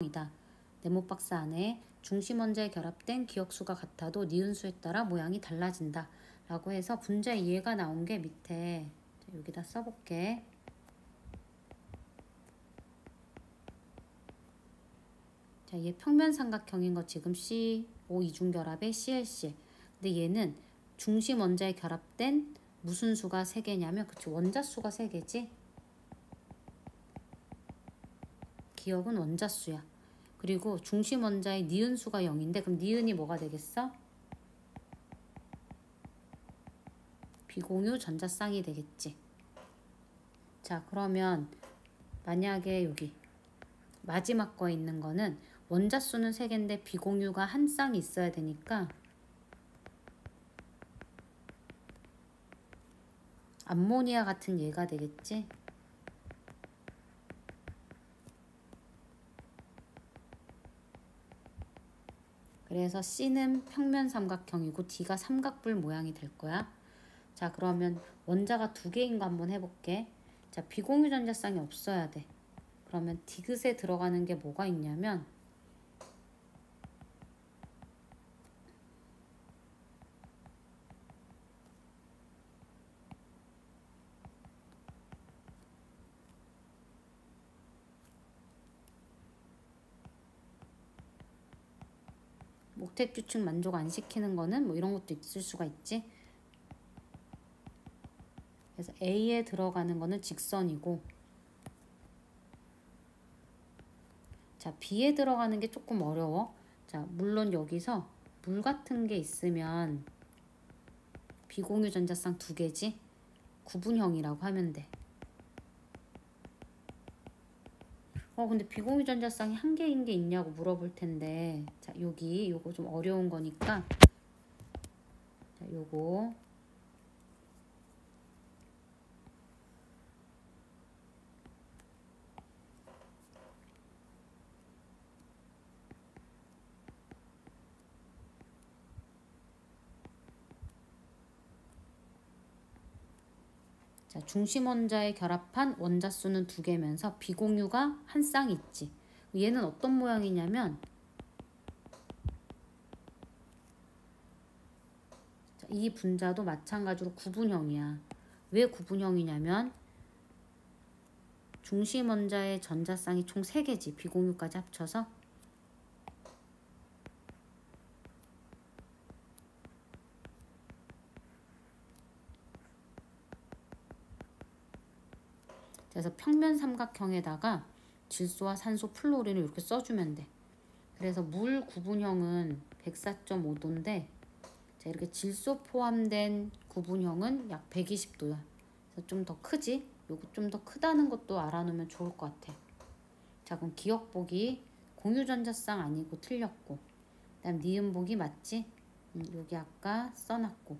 이다. 네모 박스 안에 중심 원자에 결합된 기억수가 같아도 니은수에 따라 모양이 달라진다. 라고 해서 분자 이해가 나온 게 밑에 여기다 써볼게. 자, 얘 평면 삼각형인 거 지금 CO 이중결합의 CLC. 근데 얘는 중심 원자에 결합된 무슨 수가 3개냐면 그치 원자 수가 3개지. 기억은 원자 수야. 그리고 중심 원자의 니은 수가 0인데 그럼 니은이 뭐가 되겠어? 비공유 전자쌍이 되겠지. 자, 그러면 만약에 여기 마지막 거에 있는 거는 원자 수는 3개인데 비공유가 한 쌍이 있어야 되니까 암모니아 같은 얘가 되겠지. 그래서 C는 평면 삼각형이고 D가 삼각불 모양이 될 거야. 자, 그러면 원자가 2개인 거 한번 해볼게. 자, 비공유 전자쌍이 없어야 돼. 그러면 디귿에 들어가는 게 뭐가 있냐면 옥텟 규칙 만족 안 시키는 거는 뭐 이런 것도 있을 수가 있지. 그래서 A에 들어가는 거는 직선이고, 자, B에 들어가는 게 조금 어려워. 자, 물론 여기서 물 같은 게 있으면 비공유 전자쌍 2개지. 구분형이라고 하면 돼. 근데 비공유 전자쌍이 1개인 게 있냐고 물어볼 텐데, 자, 여기 요거 좀 어려운 거니까, 자, 요거 자, 중심 원자에 결합한 원자 수는 2개면서 비공유가 한 쌍 있지. 얘는 어떤 모양이냐면 자, 이 분자도 마찬가지로 구분형이야. 왜 구분형이냐면 중심 원자의 전자쌍이 총 3개지. 비공유까지 합쳐서. 그래서 평면 삼각형에다가 질소와 산소 플로린을 이렇게 써주면 돼. 그래서 물 구분형은 104.5도인데 자, 이렇게 질소 포함된 구분형은 약 120도야. 그래서 좀 더 크지? 요거 좀 더 크다는 것도 알아놓으면 좋을 것 같아. 자, 그럼 기억보기 공유전자쌍 아니고 틀렸고, 그 다음 니은보기 맞지? 여기 아까 써놨고,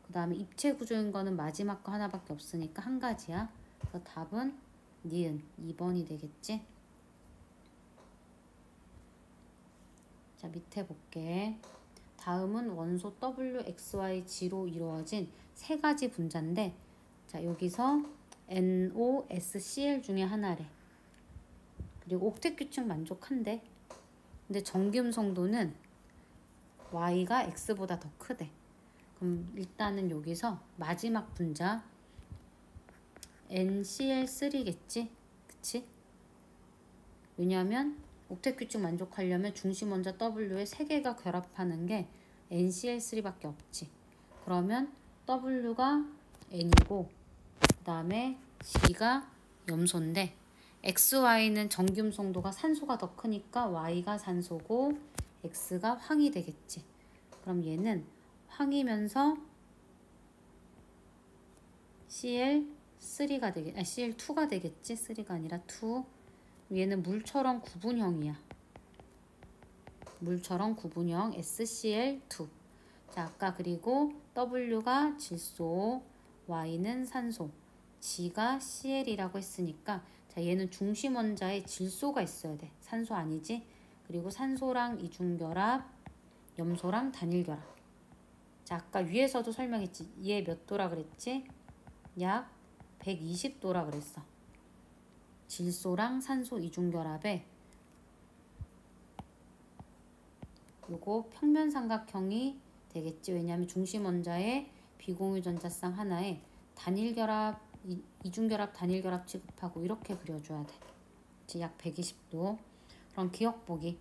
그 다음에 입체 구조인 거는 마지막 거 하나밖에 없으니까 한 가지야. 그래서 답은 니은 2번이 되겠지? 자, 밑에 볼게. 다음은 원소 WXYG로 이루어진 3가지 분자인데 자, 여기서 NOSCl 중에 하나래. 그리고 옥텟 규칙 만족한대. 근데 정기음 성도는 Y가 X보다 더 크대. 그럼 일단은 여기서 마지막 분자 NCl3겠지? 그치? 왜냐하면 옥텟 규칙 만족하려면 중심 원자 W에 3개가 결합하는 게 NCl3밖에 없지. 그러면 W가 N이고 그 다음에 G가 염소인데 XY는 정기음 성도가 산소가 더 크니까 Y가 산소고 X가 황이 되겠지. 그럼 얘는 황이면서 CL3가 되겠, CL2가 되겠지. 3가 아니라 2. 얘는 물처럼 구분형이야. 물처럼 구분형 SCl2. 자, 아까 그리고 W가 질소, Y는 산소, G가 CL이라고 했으니까 자, 얘는 중심 원자에 질소가 있어야 돼. 산소 아니지? 그리고 산소랑 이중결합, 염소랑 단일결합. 자, 아까 위에서도 설명했지. 얘 몇 도라 그랬지? 약 120도라 그랬어. 질소랑 산소 이중결합에 요거 평면 삼각형이 되겠지. 왜냐하면 중심 원자의 비공유 전자쌍 하나에 단일 결합, 이중 결합, 단일 결합 취급하고 이렇게 그려줘야 돼. 약 120도. 그럼 기억 보기.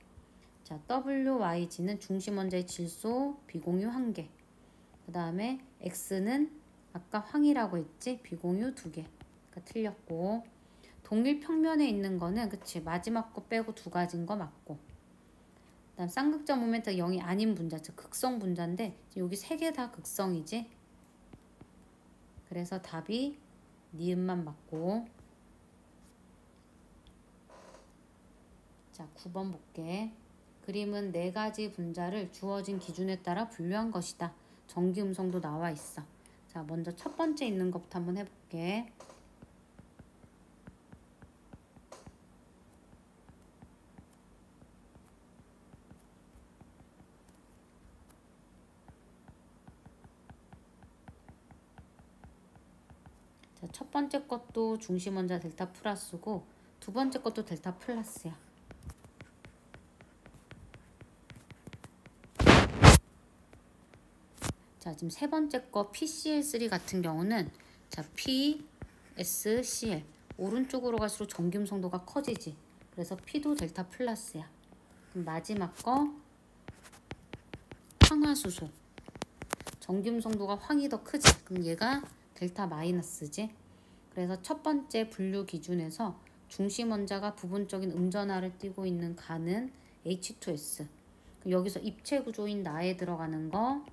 자, WYG는 중심 원자의 질소 비공유 1개. 그 다음에 X는 아까 황이라고 했지? 비공유 2개. 그러니까 틀렸고. 동일 평면에 있는 거는 그치? 마지막 거 빼고 2가지인 거 맞고. 그 다음 쌍극자 모멘트가 0이 아닌 분자, 즉 극성 분자인데 여기 3개 다 극성이지? 그래서 답이 니은만 맞고. 자, 9번 볼게. 그림은 4가지 분자를 주어진 기준에 따라 분류한 것이다. 전기 음성도 나와 있어. 자, 먼저 첫 번째 있는 것부터 한번 해볼게. 자, 첫 번째 것도 중심 원자 델타 플러스고 두 번째 것도 델타 플러스야. 자, 지금 세 번째 거 PCl3 같은 경우는 자, PSCl 오른쪽으로 갈수록 전기 음성도가 커지지. 그래서 P도 델타 플러스야. 그럼 마지막 거 황화수소 전기 음성도가 황이 더 크지. 그럼 얘가 델타 마이너스지. 그래서 첫 번째 분류 기준에서 중심 원자가 부분적인 음전하를 띠고 있는 가는 H2S. 그럼 여기서 입체 구조인 나에 들어가는 거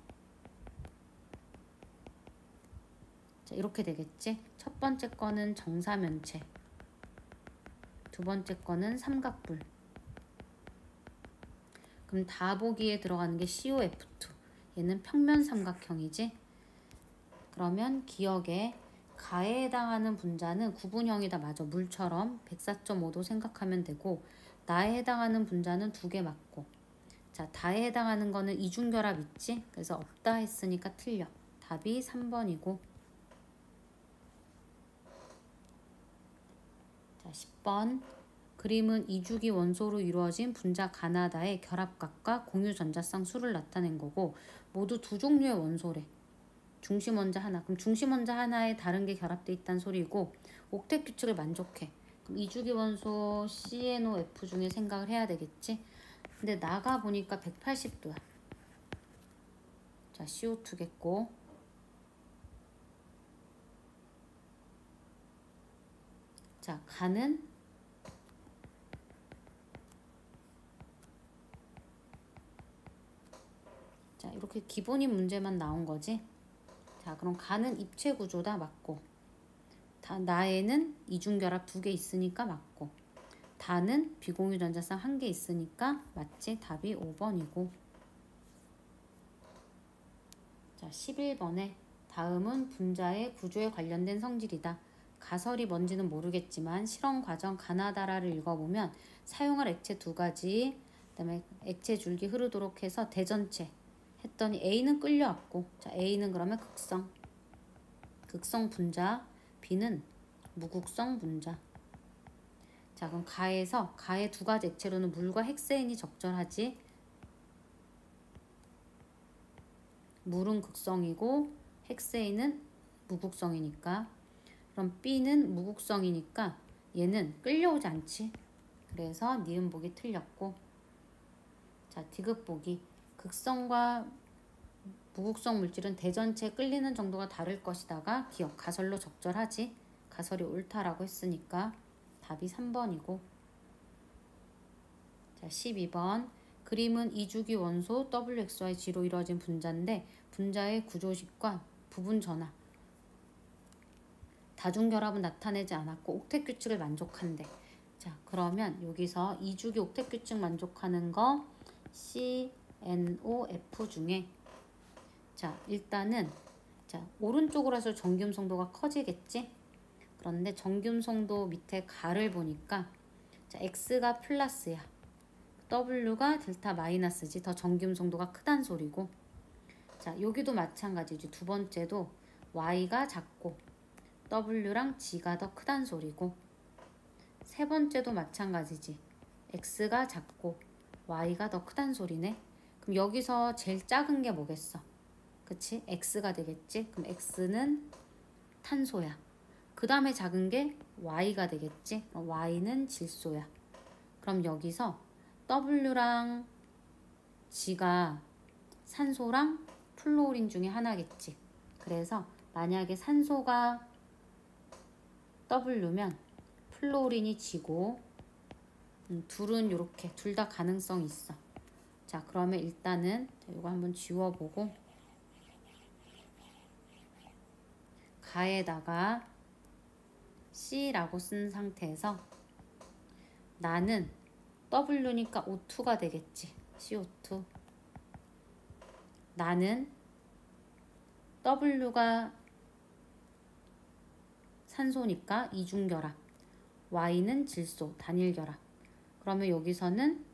자, 이렇게 되겠지. 첫 번째 거는 정사면체, 두 번째 거는 삼각불. 그럼 다보기에 들어가는 게 COF2. 얘는 평면 삼각형이지. 그러면 기억에 가에 해당하는 분자는 구분형이다. 맞아. 물처럼 104.5도 생각하면 되고 나에 해당하는 분자는 2개 맞고. 자, 다에 해당하는 거는 이중결합 있지. 그래서 없다 했으니까 틀려. 답이 3번이고. 자, 10번. 그림은 이주기 원소로 이루어진 분자 가나다의 결합각과 공유 전자쌍 수를 나타낸 거고 모두 두 종류의 원소래. 중심 원자 하나. 그럼 중심 원자 하나에 다른 게 결합돼 있다는 소리고 옥텟 규칙을 만족해. 그럼 이주기 원소 CNOF 중에 생각을 해야 되겠지. 근데 나가 보니까 180도야. 자, CO2겠고. 자, 가는 자, 이렇게 기본인 문제만 나온 거지. 자, 그럼 가는 입체 구조다. 맞고. 나에는 이중결합 2개 있으니까 맞고. 다는 비공유 전자쌍 1개 있으니까 맞지. 답이 5번이고. 자, 11번에 다음은 분자의 구조에 관련된 성질이다. 가설이 뭔지는 모르겠지만 실험 과정 가나다라를 읽어보면 사용할 액체 2가지, 그다음에 액체 줄기 흐르도록 해서 대전체 했더니 A는 끌려왔고, 자, A는 그러면 극성 분자, B는 무극성 분자. 자, 그럼 가의 2가지 액체로는 물과 헥세인이 적절하지. 물은 극성이고 헥세인은 무극성이니까. 그럼 B는 무극성이니까 얘는 끌려오지 않지. 그래서 니은 보기 틀렸고. 자, 디귿 보기. 극성과 무극성 물질은 대전체에 끌리는 정도가 다를 것이다가 기억 가설로 적절하지. 가설이 옳다라고 했으니까 답이 3번이고. 자, 12번. 그림은 이주기 원소 WXYG로 이루어진 분자인데 분자의 구조식과 부분 전하, 다중결합은 나타내지 않았고 옥텟 규칙을 만족한대. 자, 그러면 여기서 이주기 옥텟 규칙 만족하는 거 CNOF 중에 자, 일단은 자, 오른쪽으로 해서 전기음성도가 커지겠지? 그런데 전기음성도 밑에 가를 보니까 자, X가 플러스야. W가 델타 마이너스지. 더 전기음성도가 크단 소리고. 자, 여기도 마찬가지지. 두 번째도 Y가 작고 W랑 G가 더 크단 소리고. 세 번째도 마찬가지지. X가 작고 Y가 더 크단 소리네. 그럼 여기서 제일 작은 게 뭐겠어? 그치? X가 되겠지? 그럼 X는 탄소야. 그 다음에 작은 게 Y가 되겠지? Y는 질소야. 그럼 여기서 W랑 G가 산소랑 플로린 중에 하나겠지. 그래서 만약에 산소가 W면 플로린이 G고 둘은 이렇게 둘 다 가능성이 있어. 자, 그러면 일단은 이거 한번 지워보고 가에다가 C라고 쓴 상태에서 나는 W니까 O2가 되겠지. CO2. 나는 W가 산소니까 이중결합. Y는 질소, 단일결합. 그러면 여기서는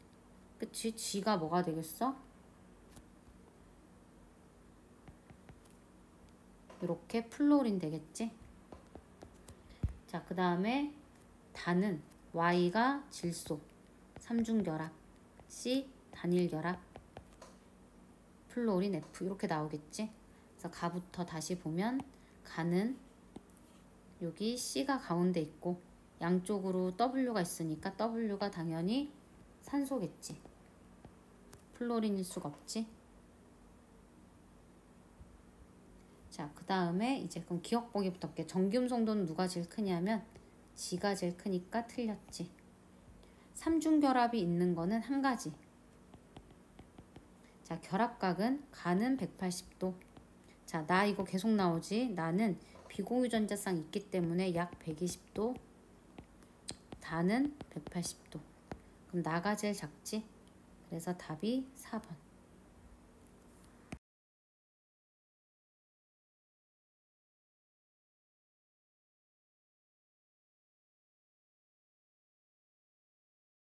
그치? G가 뭐가 되겠어? 이렇게 플로린 되겠지? 자, 그 다음에 단은 Y가 질소, 삼중결합, C 단일결합, 플로린 F 이렇게 나오겠지? 그래서 가부터 다시 보면 가는 여기 C가 가운데 있고 양쪽으로 W가 있으니까 W가 당연히 산소겠지. 플로린일 수가 없지. 자, 그 다음에 이제 그럼 기억보기부터 할게. 정기음성도는 누가 제일 크냐면 G가 제일 크니까 틀렸지. 삼중결합이 있는 거는 한 가지. 자, 결합각은 가는 180도. 자, 나 이거 계속 나오지. 나는 비공유전자쌍 있기 때문에 약 120도. 다는 180도. 그럼 나가 제일 작지. 그래서 답이 4번.